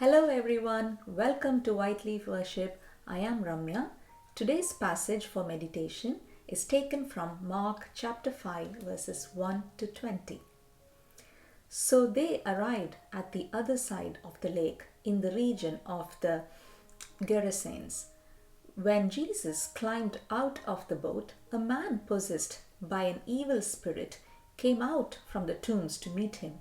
Hello everyone, welcome to Whiteleaf Worship. I am Ramya. Today's passage for meditation is taken from Mark chapter 5 verses 1 to 20. So they arrived at the other side of the lake in the region of the Gerasenes. When Jesus climbed out of the boat, a man possessed by an evil spirit came out from the tombs to meet him.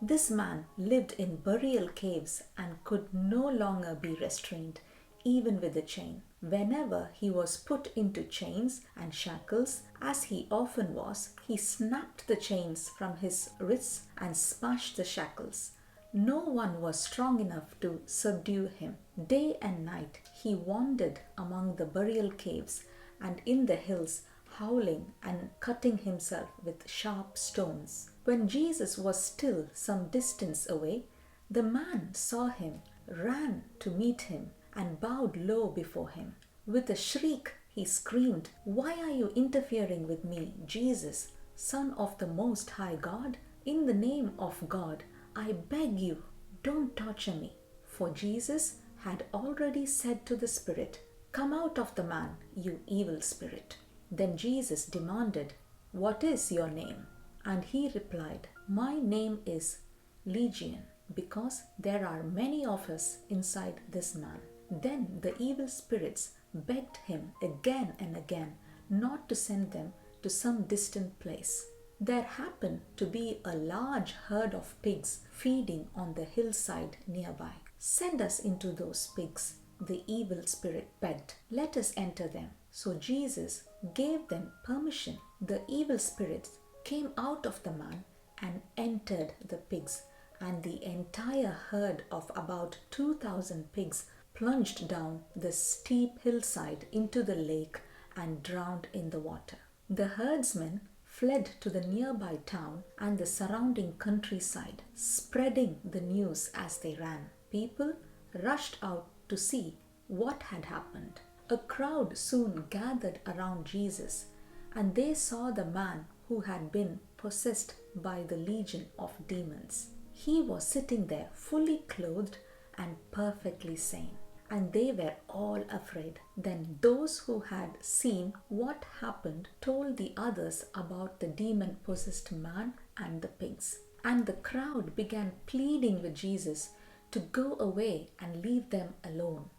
This man lived in burial caves and could no longer be restrained, even with a chain. Whenever he was put into chains and shackles, as he often was, he snapped the chains from his wrists and smashed the shackles. No one was strong enough to subdue him. Day and night he wandered among the burial caves and in the hills, howling and cutting himself with sharp stones. When Jesus was still some distance away, the man saw him, ran to meet him, and bowed low before him. With a shriek, he screamed, "Why are you interfering with me, Jesus, Son of the Most High God? In the name of God, I beg you, don't torture me." For Jesus had already said to the spirit, "Come out of the man, you evil spirit." Then Jesus demanded, "What is your name?" And he replied, "My name is Legion, because there are many of us inside this man." Then the evil spirits begged him again and again not to send them to some distant place. There happened to be a large herd of pigs feeding on the hillside nearby. "Send us into those pigs," the evil spirit begged. "Let us enter them." So Jesus gave them permission. The evil spirits came out of the man and entered the pigs, and the entire herd of about 2,000 pigs plunged down the steep hillside into the lake and drowned in the water. The herdsmen fled to the nearby town and the surrounding countryside, spreading the news as they ran. People rushed out to see what had happened. A crowd soon gathered around Jesus, and they saw the man who had been possessed by the legion of demons. He was sitting there fully clothed and perfectly sane, and they were all afraid. Then those who had seen what happened told the others about the demon-possessed man and the pigs. And the crowd began pleading with Jesus to go away and leave them alone.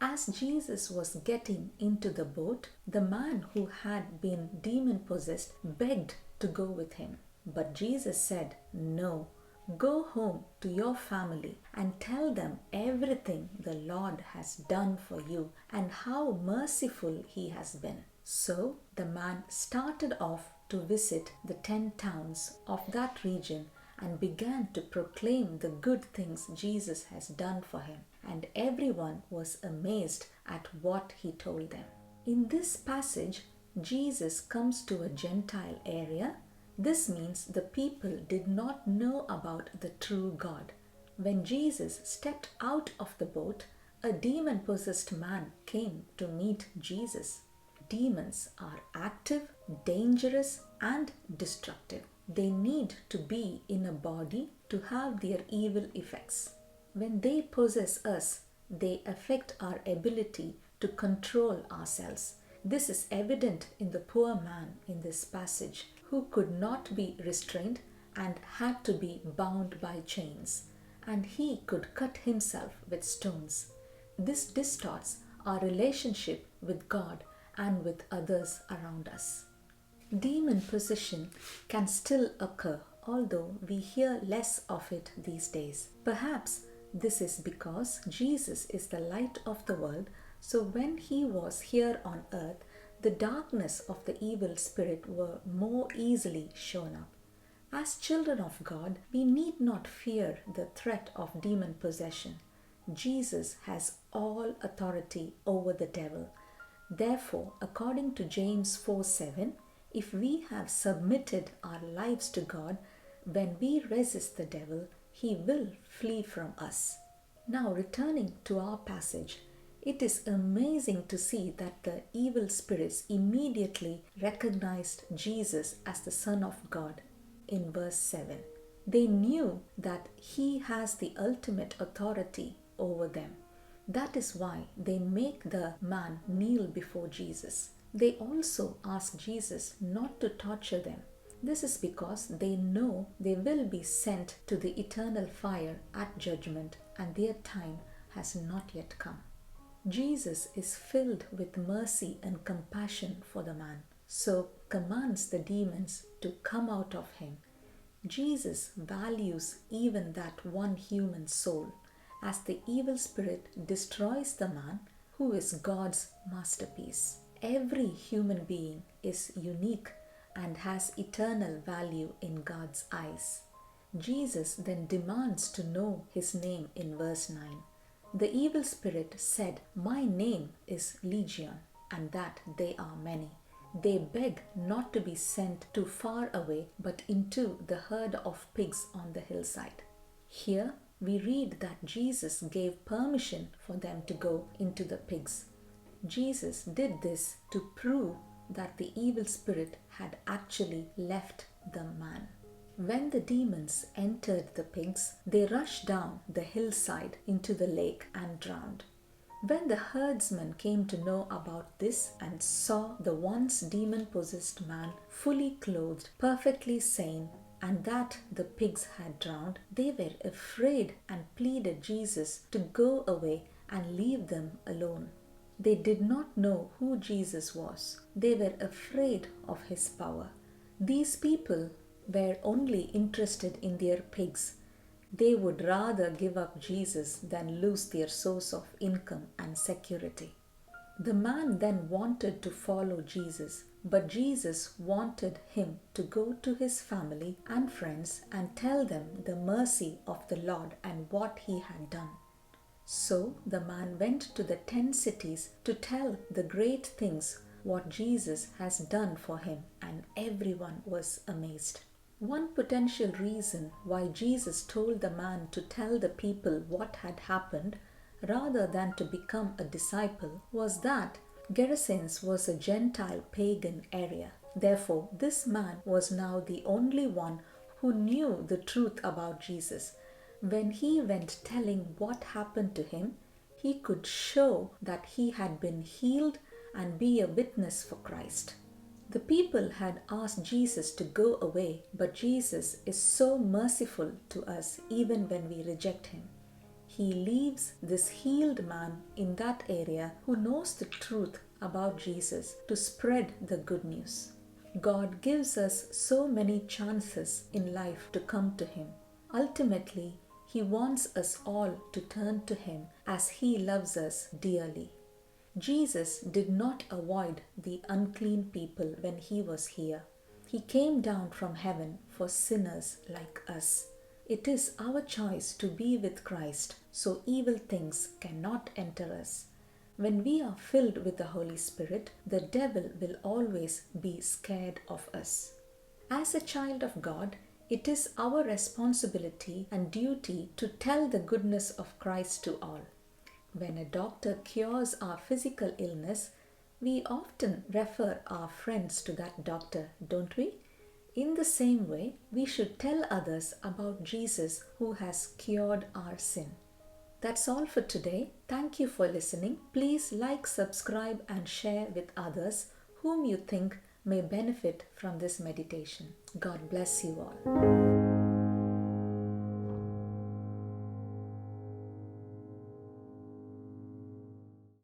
As Jesus was getting into the boat, the man who had been demon-possessed begged to go with him. But Jesus said, "No, go home to your family and tell them everything the Lord has done for you and how merciful He has been." So the man started off to visit the 10 towns of that region and began to proclaim the good things Jesus has done for him. And everyone was amazed at what he told them. In this passage, Jesus comes to a Gentile area. This means the people did not know about the true God. When Jesus stepped out of the boat, a demon-possessed man came to meet Jesus. Demons are active, dangerous, and destructive. They need to be in a body to have their evil effects. When they possess us, they affect our ability to control ourselves. This is evident in the poor man in this passage, who could not be restrained and had to be bound by chains, and he could cut himself with stones. This distorts our relationship with God and with others around us. Demon possession can still occur, although we hear less of it these days. Perhaps this is because Jesus is the light of the world, so when he was here on earth, the darkness of the evil spirit were more easily shown up. As children of God, we need not fear the threat of demon possession. Jesus has all authority over the devil. Therefore, according to James 4:7, if we have submitted our lives to God, when we resist the devil, he will flee from us. Now, returning to our passage, it is amazing to see that the evil spirits immediately recognized Jesus as the Son of God in verse 7. They knew that he has the ultimate authority over them. That is why they make the man kneel before Jesus. They also ask Jesus not to torture them. This is because they know they will be sent to the eternal fire at judgment, and their time has not yet come. Jesus is filled with mercy and compassion for the man, so commands the demons to come out of him. Jesus values even that one human soul, as the evil spirit destroys the man who is God's masterpiece. Every human being is unique and has eternal value in God's eyes. Jesus then demands to know his name in verse 9. The evil spirit said, "My name is Legion, and that they are many." They beg not to be sent too far away, but into the herd of pigs on the hillside. Here we read that Jesus gave permission for them to go into the pigs. Jesus did this to prove that the evil spirit had actually left the man. When the demons entered the pigs, they rushed down the hillside into the lake and drowned. When the herdsmen came to know about this and saw the once demon-possessed man fully clothed, perfectly sane, and that the pigs had drowned, they were afraid and pleaded Jesus to go away and leave them alone. They did not know who Jesus was. They were afraid of his power. These people were only interested in their pigs. They would rather give up Jesus than lose their source of income and security. The man then wanted to follow Jesus, but Jesus wanted him to go to his family and friends and tell them the mercy of the Lord and what he had done. So the man went to the 10 cities to tell the great things what Jesus has done for him, and everyone was amazed. One potential reason why Jesus told the man to tell the people what had happened rather than to become a disciple was that Gerasenes was a Gentile pagan area. Therefore, this man was now the only one who knew the truth about Jesus. When he went telling what happened to him, he could show that he had been healed and be a witness for Christ. The people had asked Jesus to go away, but Jesus is so merciful to us even when we reject him. He leaves this healed man in that area who knows the truth about Jesus to spread the good news. God gives us so many chances in life to come to him. Ultimately, he wants us all to turn to him as he loves us dearly. Jesus did not avoid the unclean people when he was here. He came down from heaven for sinners like us. It is our choice to be with Christ, so evil things cannot enter us. When we are filled with the Holy Spirit, the devil will always be scared of us. As a child of God, it is our responsibility and duty to tell the goodness of Christ to all. When a doctor cures our physical illness, we often refer our friends to that doctor, don't we? In the same way, we should tell others about Jesus who has cured our sin. That's all for today. Thank you for listening. Please like, subscribe, and share with others whom you think may benefit from this meditation. God bless you all.